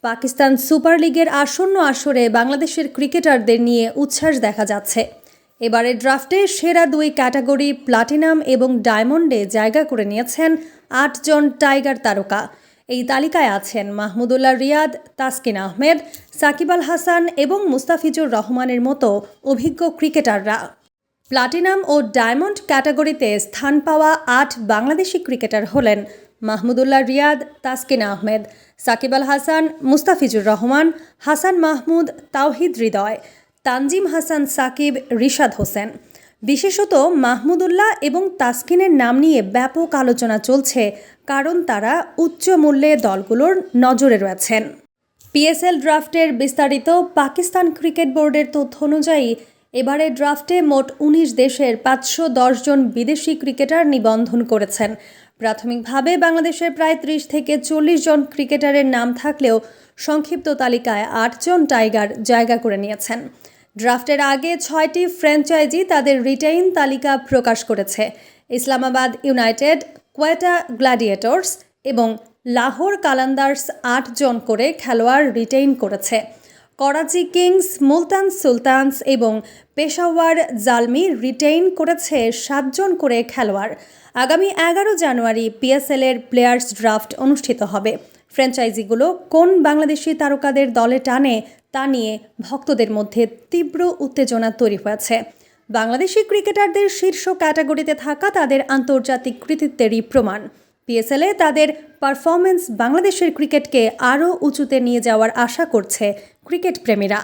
Pakistan super লিগের আসন্ন আসরে বাংলাদেশের ক্রিকেটারদের নিয়ে উচ্ছ্বাস দেখা যাচ্ছে। এবারের ড্রাফটে সেরা দুই ক্যাটাগরি প্লাটিনাম এবং ডায়মন্ডে জায়গা করে নিয়েছেন ৮ জন টাইগার তারকা। এই তালিকায় আছেন মাহমুদুল্লাহ রিয়াদ, তাসকিন আহমেদ, সাকিব আল হাসান এবং মুস্তাফিজুর রহমানের মতো অভিজ্ঞ ক্রিকেটাররা। প্লাটিনাম ও ডায়মন্ড ক্যাটাগরিতে স্থান পাওয়া ৮ বাংলাদেশি ক্রিকেটার হলেন মাহমুদুল্লাহ রিয়াদ, তাসকিন আহমেদ, সাকিব আল হাসান, মুস্তাফিজুর রহমান, হাসান মাহমুদ, তাওহিদ হৃদয়, তানজিম হাসান সাকিব, রিশাদ হোসেন। বিশেষত মাহমুদুল্লাহ এবং তাসকিনের নাম নিয়ে ব্যাপক আলোচনা চলছে, কারণ তারা উচ্চ মূল্যে দলগুলোর নজরে রয়েছেন। পিএসএল ড্রাফটের বিস্তারিত পাকিস্তান ক্রিকেট বোর্ডের তথ্য অনুযায়ী এবারে ড্রাফটে মোট ১৯ দেশের ৫১০ জন বিদেশি ক্রিকেটার নিবন্ধন করেছেন। প্রাথমিকভাবে বাংলাদেশের প্রায় ৩০ থেকে ৪০ জন ক্রিকেটারের নাম থাকলেও সংক্ষিপ্ত তালিকায় ৮ জন টাইগার জায়গা করে নিয়েছেন। ড্রাফটের আগে ৬টি ফ্র্যাঞ্চাইজি তাদের রিটেইন তালিকা প্রকাশ করেছে। ইসলামাবাদ ইউনাইটেড, কোয়েটা গ্ল্যাডিয়েটর্স এবং লাহোর কালান্দার্স ৮ জন করে খেলোয়াড় রিটেইন করেছে। করাচি কিংস, মুলতান সুলতানস এবং পেশাওয়ার জালমি রিটেইন করেছে ৭ জন করে খেলোয়াড়। আগামী ১১ জানুয়ারি পিএসএলের প্লেয়ার্স ড্রাফট অনুষ্ঠিত হবে। ফ্র্যাঞ্চাইজিগুলো কোন বাংলাদেশি তারকাদের দলে টানে তা নিয়ে ভক্তদের মধ্যে তীব্র উত্তেজনা তৈরি হয়েছে। বাংলাদেশি ক্রিকেটারদের শীর্ষ ক্যাটাগরিতে থাকা তাদের আন্তর্জাতিক কৃতিত্বেরই প্রমাণ। পিএসএলে তাদের পারফরমেন্স বাংলাদেশের ক্রিকেটকে আরও উঁচুতে নিয়ে যাওয়ার আশা করছে ক্রিকেট প্রেমীরা।